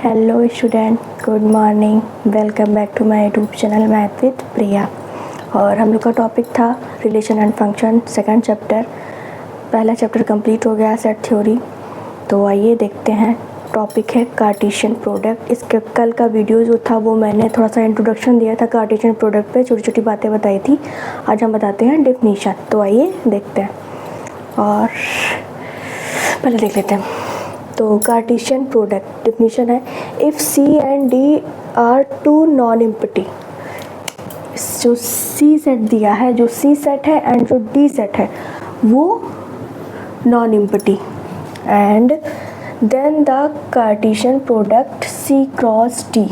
Hello student, good morning. Welcome back to my YouTube channel math with Priya. और हम लोग का टॉपिक था relation and function, second chapter. पहला चैप्टर कंप्लीट हो गया, सेट थ्योरी। तो आइए देखते हैं। टॉपिक है कार्टेशियन प्रोडक्ट। इसके कल का वीडियो जो था वो मैंने थोड़ा सा इंट्रोडक्शन दिया था कार्टेशियन प्रोडक्ट पे, छोटी छोटी बातें बताई थी। आज हम बताते हैं डेफिनीशन। तो आइए देखते हैं और पहले देख लेते हैं। तो कार्टेशियन प्रोडक्ट डेफिनीशन है, if C and D are two non empty. जो सी सेट दिया है, जो सी सेट है एंड जो डी सेट है वो non empty, and then the Cartesian product C cross D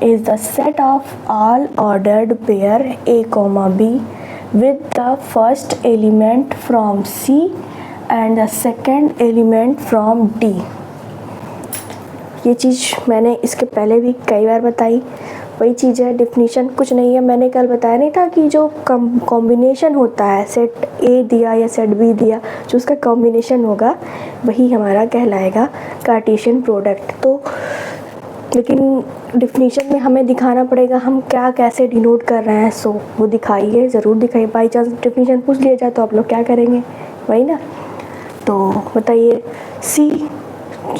is the set of all ordered pair A, B with the first element from C and the second element from D। ये चीज़ मैंने इसके पहले भी कई बार बताई, वही चीज़ है। Definition कुछ नहीं है, मैंने कल बताया नहीं था कि जो कॉम्बिनेशन होता है, सेट ए दिया या सेट बी दिया, जो उसका कॉम्बिनेशन होगा वही हमारा कहलाएगा कार्टेशियन प्रोडक्ट। तो लेकिन डिफिनीशन में हमें दिखाना पड़ेगा हम क्या कैसे डिनोट कर रहे हैं। सो वो दिखाइए, ज़रूर दिखाइए। बाई चांस डिफिनीशन पूछ लिया जाए तो आप लोग क्या करेंगे, वही ना। तो बताइए, सी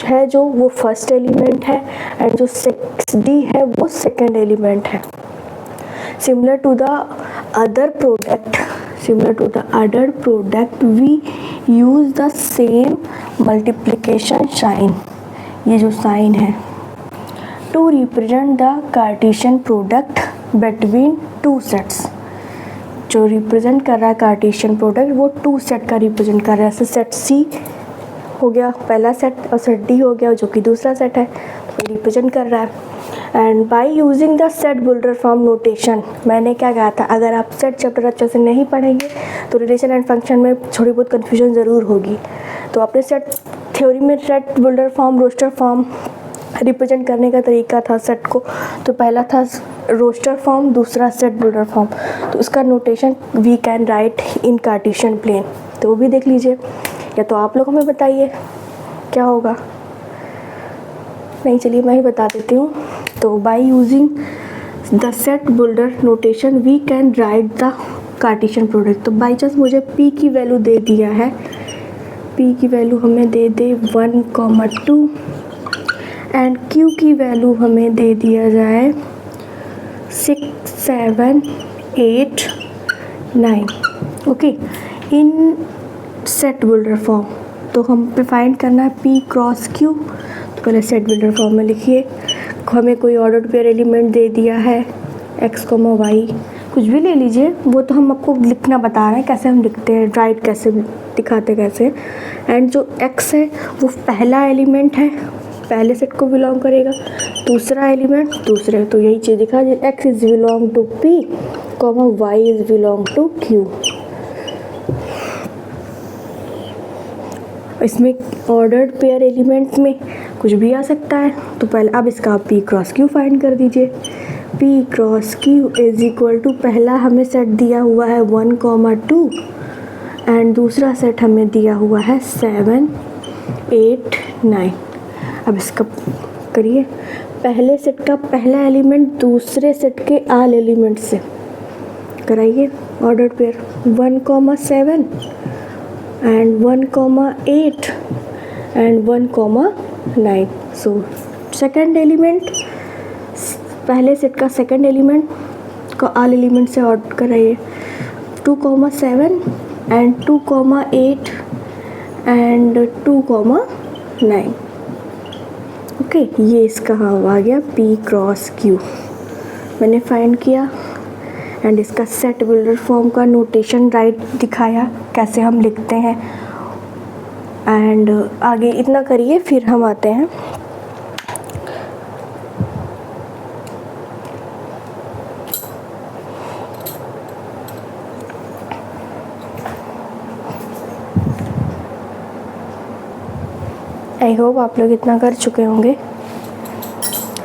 है जो वो फर्स्ट एलिमेंट है एंड जो डी है वो सेकंड एलिमेंट है। Similar to the other product we use the same multiplication sign, ये जो साइन है, to represent the Cartesian product between two sets। जो रिप्रेजेंट कर रहा है कार्टेशियन प्रोडक्ट वो टू सेट का रिप्रेजेंट कर रहा है। जैसे सेट सी हो गया पहला सेट और सेट डी हो गया जो कि दूसरा सेट है, तो रिप्रेजेंट कर रहा है। And bye using the set builder form notation, मैंने क्या कहा था, अगर आप सेट चैप्टर अच्छे से नहीं पढ़ेंगे तो रिलेशन एंड फंक्शन में थोड़ी बहुत कन्फ्यूजन ज़रूर होगी। तो अपने सेट थ्योरी में set builder form, roster form represent करने का तरीका था सेट को। तो पहला था रोस्टर फॉर्म, दूसरा सेट बिल्डर फॉर्म। तो उसका notation we can write in Cartesian plane, तो वो भी देख लीजिए। या तो आप लोग हमें बताइए क्या होगा। नहीं, चलिए मैं ही बता देती हूँ। तो by using the set builder notation we can write the Cartesian product. तो बाई चांस मुझे पी की वैल्यू दे दिया है, पी की वैल्यू हमें दे दे 1,2 एंड Q की वैल्यू हमें दे दिया जाए 6, 7, 8, 9। Okay, in set builder form. तो हम पे फाइंड करना है P क्रॉस Q। तो पहले सेट बिल्डर फॉर्म में लिखिए, हमें कोई ऑर्डर्ड पेयर एलिमेंट दे दिया है x, y, कुछ भी ले लीजिए। वो तो हम आपको लिखना बता रहे हैं कैसे हम लिखते हैं, राइट कैसे दिखाते कैसे। एंड जो x है वो पहला एलिमेंट है, पहले सेट को बिलोंग करेगा, दूसरा एलिमेंट दूसरे। तो यही चीज़ दिखा, x is belong to P, y is belong to Q। इसमें ऑर्डर्ड पेयर एलिमेंट में कुछ भी आ सकता है। तो पहले अब इसका P क्रॉस Q फाइंड कर दीजिए। P cross Q is equal to, पहला हमें सेट दिया हुआ है 1,2 एंड दूसरा सेट हमें दिया हुआ है 7, 8, 9। अब इसका करिए, पहले सेट का पहला एलिमेंट दूसरे सेट के ऑल एलिमेंट से कराइए order pair 1,7 and 1,8 and 1,9। So second element, पहले सेट का सेकंड एलिमेंट को ऑल एलिमेंट से ऑर्डर कराइए 2,7 एंड 2,8 एंड 2,9। ओके, ये इसका आ गया P क्रॉस Q मैंने फाइंड किया। एंड इसका सेट बिल्डर फॉर्म का नोटेशन राइट दिखाया कैसे हम लिखते हैं। एंड आगे इतना करिए, फिर हम आते हैं आई होप आप लोग इतना कर चुके होंगे,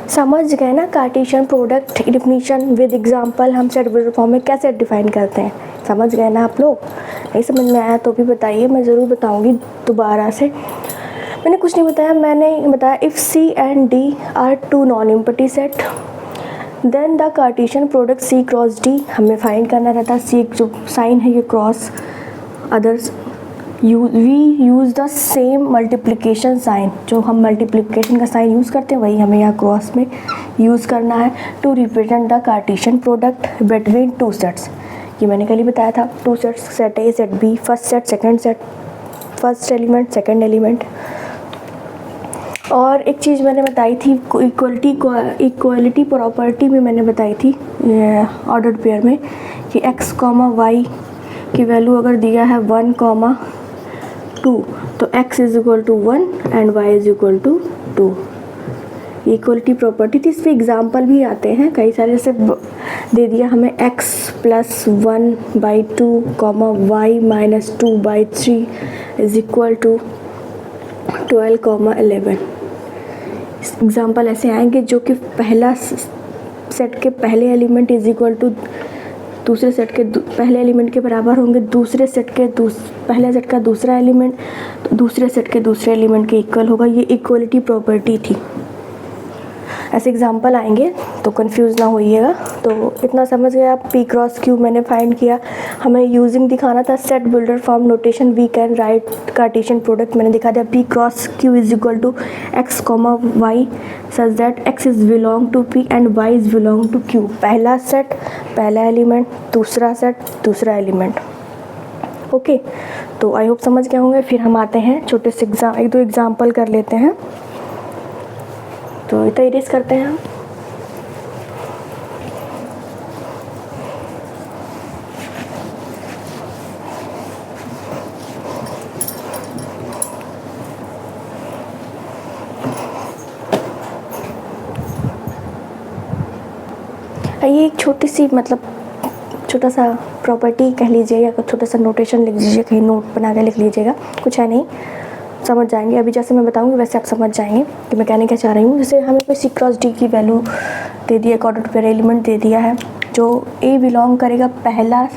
समझ गए ना। Cartesian product definition with example हम सेट बिल्डर फॉर्म में कैसे डिफाइन करते हैं, समझ गए ना आप लोग। नहीं समझ में आया तो भी बताइए, मैं ज़रूर बताऊंगी दोबारा से। मैंने कुछ नहीं बताया, मैंने बताया if C and D are two non empty set then the Cartesian product C cross D, हमें फाइंड करना रहता है। सी जो साइन है ये cross others, we use the same multiplication sign, जो हम मल्टीप्लिकेशन का साइन यूज़ करते हैं वही हमें यहाँ क्रॉस में यूज़ करना है to represent the Cartesian product between two sets. ये मैंने कल ही बताया था, two sets, set A set B, first set second set, first element second element. और एक चीज़ मैंने बताई थी इक्वलिटी प्रॉपर्टी में मैंने बताई थी ऑर्डर्ड पेयर में कि x, y की वैल्यू अगर दिया है 1, 2 तो x is equal to 1 and y is equal to 2। Equality property थी, इस पर एग्जाम्पल भी आते हैं कई सारे, जैसे दे दिया हमें x plus 1/2 y minus 2/3 is equal to 12, 11। Example ऐसे आएंगे जो कि पहला सेट के पहले एलिमेंट इज इक्वल टू दूसरे सेट के पहले एलिमेंट के बराबर होंगे, दूसरे सेट के पहले सेट का दूसरा एलिमेंट तो दूसरे सेट के दूसरे एलिमेंट के इक्वल होगा। ये इक्वलिटी प्रॉपर्टी थी। ऐसे एग्जाम्पल आएंगे तो कंफ्यूज ना होइएगा। तो इतना समझ गए आप। पी क्रॉस क्यू मैंने फाइंड किया, हमें यूजिंग दिखाना था set builder form notation, we can write Cartesian product, मैंने दिखा दिया। P cross Q is equal to x, y such that x is belong to p and y is belong to q। पहला set पहला element, दूसरा set दूसरा element. Okay, तो I hope समझ गए होंगे। फिर हम आते हैं छोटे से एक दो एग्जाम्पल कर लेते हैं। तो इतना इरेज करते हैं हम। ये एक छोटी सी मतलब छोटा सा प्रॉपर्टी कह लीजिए या छोटा सा नोटेशन लिख लीजिए, कहीं नोट बना के लिख लीजिएगा, कुछ है नहीं, समझ जाएंगे। अभी जैसे मैं बताऊंगी वैसे आप समझ जाएंगे कि मैं कहने क्या चाह रही हूँ। जैसे हमें कोई सी क्रॉस डी की वैल्यू दे दी है, ऑर्डर पेयर एलिमेंट दे दिया है, जो ए बिलोंग करेगा पहला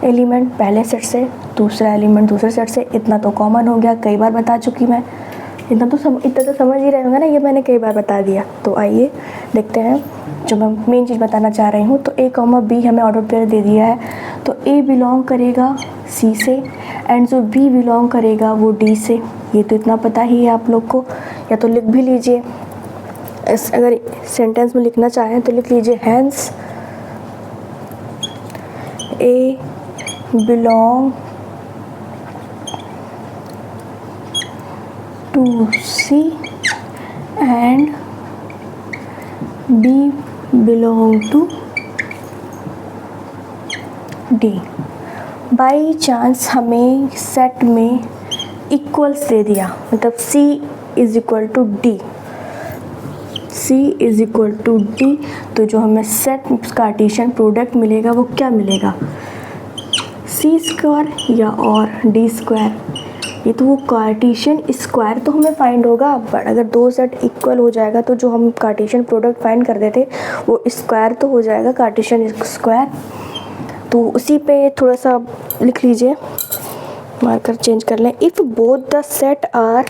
एलिमेंट पहले सेट से, दूसरा एलिमेंट दूसरे सेट से। इतना तो कॉमन हो गया, कई बार बता चुकी मैं, इतना तो समझ ही रहे होंगे ना, ये मैंने कई बार बता दिया। तो आइए देखते हैं जो मैं मेन चीज़ बताना चाह रही हूँ। तो ए, बी हमें ऑर्डर पेयर दे दिया है, तो ए बिलोंग करेगा सी से एंड जो बी बिलोंग करेगा वो डी से। ये तो इतना पता ही है आप लोग को, या तो लिख भी लीजिए, अगर सेंटेंस में लिखना चाहें तो लिख लीजिए hence A belong to C and B belong to D. By chance हमें सेट में इक्वल्स दे दिया, मतलब C is equal to D, C is equal to D, तो जो हमें सेट कार्टेशियन प्रोडक्ट मिलेगा वो क्या मिलेगा, C स्क्वायर या और D स्क्वायर। ये तो वो कार्टेशियन स्क्वायर तो हमें फाइंड होगा, बट अगर दो सेट इक्वल हो जाएगा तो जो हम कार्टेशियन प्रोडक्ट फाइंड कर देते वो स्क्वायर तो हो जाएगा, कार्टेशियन स्क्वायर। तो उसी पे थोड़ा सा लिख लीजिए, मार्कर चेंज कर लें। If both the set are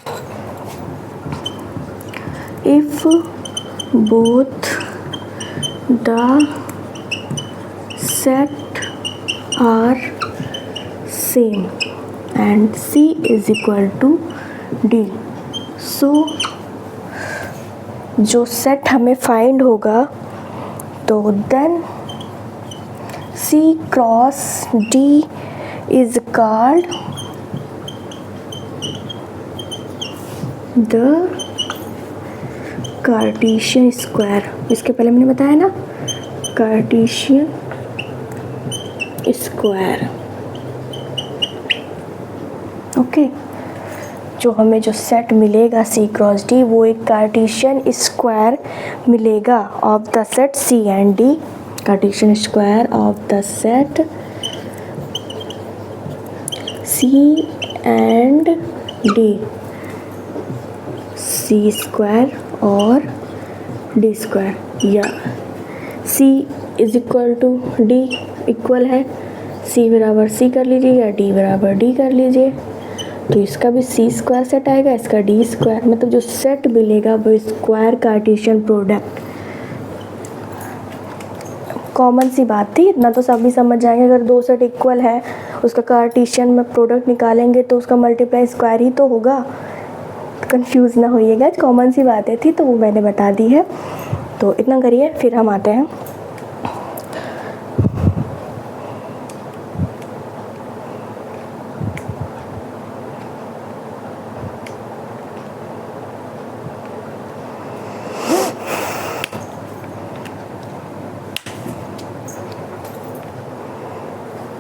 same and C is equal to D, so जो सेट हमें फाइंड होगा तो then C cross D is called the Cartesian square. इसके पहले मैंने बताया ना, कार्टेशियन स्क्वायर। ओके, जो हमें जो सेट मिलेगा C क्रॉस D वो एक कार्टेशियन स्क्वायर मिलेगा of the set C and D, Cartesian square of the set C and D, C square और D स्क्वायर, या C is equal to D equal है C बराबर C कर लीजिए या D बराबर D कर लीजिए। तो इसका भी सी स्क्वायर सेट आएगा, इसका डी स्क्वायर, मतलब जो सेट मिलेगा वो स्क्वायर कार्टेशियन प्रोडक्ट। कॉमन सी बात थी, इतना तो सभी समझ जाएंगे। अगर दो सेट इक्वल है, उसका कार्टेशियन में प्रोडक्ट निकालेंगे तो उसका मल्टीप्लाई स्क्वायर ही तो होगा। कंफ्यूज ना होइएगा, कॉमन सी बातें थी तो वो मैंने बता दी है। तो इतना करिए, फिर हम आते हैं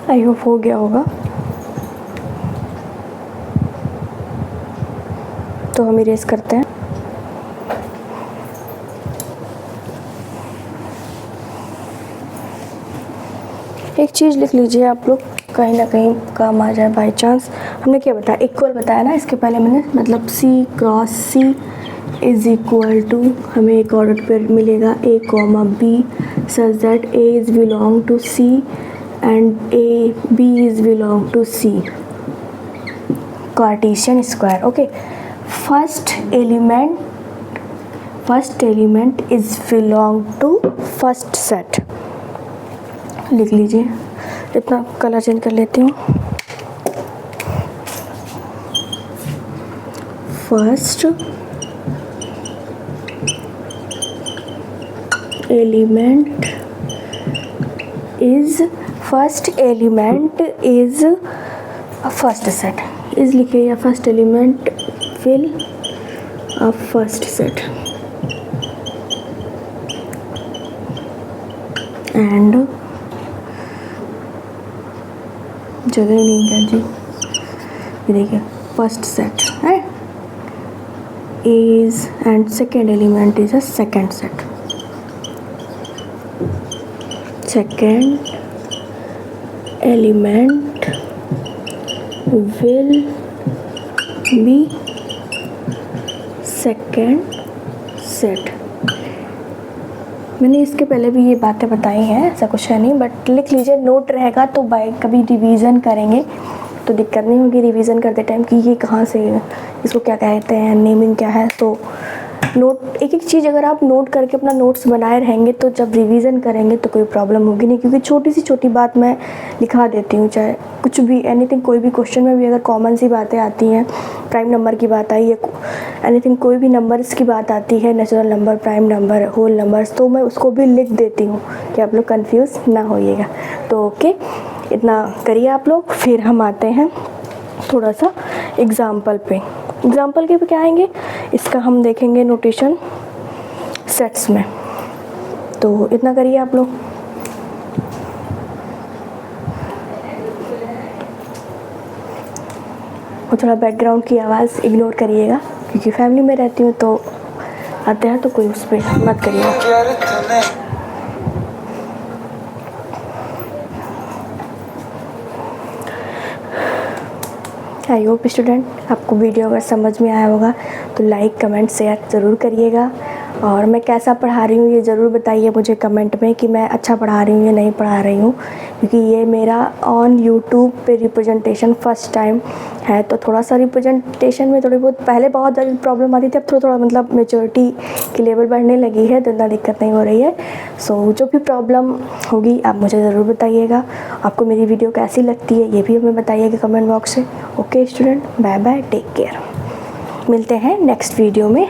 आई होप हो गया होगा। तो हम इरेज करते हैं। एक चीज़ लिख लीजिए आप लोग, कहीं ना कहीं काम आ जाए बाई चांस। हमने क्या बताया, इक्वल बताया ना इसके पहले मैंने, मतलब C cross C is equal to, हमें एक ऑर्डर पेयर मिलेगा A comma B such that A is belong to C and B is belong to C, Cartesian square. Okay, first element is belong to first set. लिख लीजिए, इतना colour change कर लेती हूँ। First element is first set, is लिखे या first element fill a first set and जगह ही नहीं है जी, देखिए फर्स्ट सेट है is and second element is a second set, second element will be second set। मैंने इसके पहले भी ये बातें बताई हैं, ऐसा कुछ है नहीं, बट लिख लीजिए, नोट रहेगा तो बाय कभी रिवीजन करेंगे तो दिक्कत नहीं होगी रिवीजन करते टाइम कि ये कहाँ से, इसको क्या कहते हैं, नेमिंग क्या है। तो नोट, एक एक चीज़ अगर आप नोट करके अपना नोट्स बनाए रहेंगे तो जब रिवीजन करेंगे तो कोई प्रॉब्लम होगी नहीं, क्योंकि छोटी सी छोटी बात मैं लिखा देती हूँ, चाहे कुछ भी एनीथिंग, कोई भी क्वेश्चन में भी अगर कॉमन सी बातें आती हैं, प्राइम नंबर की बात आई है, एनीथिंग कोई भी नंबर्स की बात आती है, natural number, prime number, whole numbers, तो मैं उसको भी लिख देती हूँ कि आप लोग कन्फ्यूज़ ना होइएगा। तो ओके, इतना करिए आप लोग। फिर हम आते हैं थोड़ा सा एग्ज़ाम्पल पे। एग्ज़ाम्पल के पे क्या आएंगे, इसका हम देखेंगे नोटेशन सेट्स में। तो इतना करिए आप लोग। और थोड़ा बैकग्राउंड की आवाज़ इग्नोर करिएगा, क्योंकि फैमिली में रहती हूँ तो आते हैं तो कोई उस पर मत करिएगा। आई होप स्टूडेंट आपको वीडियो अगर समझ में आया होगा तो लाइक कमेंट शेयर ज़रूर करिएगा, और मैं कैसा पढ़ा रही हूँ ये ज़रूर बताइए मुझे कमेंट में कि मैं अच्छा पढ़ा रही हूँ या नहीं पढ़ा रही हूँ, क्योंकि ये मेरा ऑन यूट्यूब पे रिप्रेजेंटेशन फर्स्ट टाइम है। तो थोड़ा सा रिप्रेजेंटेशन में थोड़ी बहुत, पहले बहुत ज़्यादा प्रॉब्लम आती थी, अब थोड़ा मतलब मेच्योरिटी की लेवल बढ़ने लगी है तो इतना दिक्कत नहीं हो रही है। सो जो भी प्रॉब्लम होगी आप मुझे ज़रूर बताइएगा। आपको मेरी वीडियो कैसी लगती है ये भी हमें बताइएगा कमेंट बॉक्स से। Okay student, bye bye, take care, मिलते हैं नेक्स्ट वीडियो में।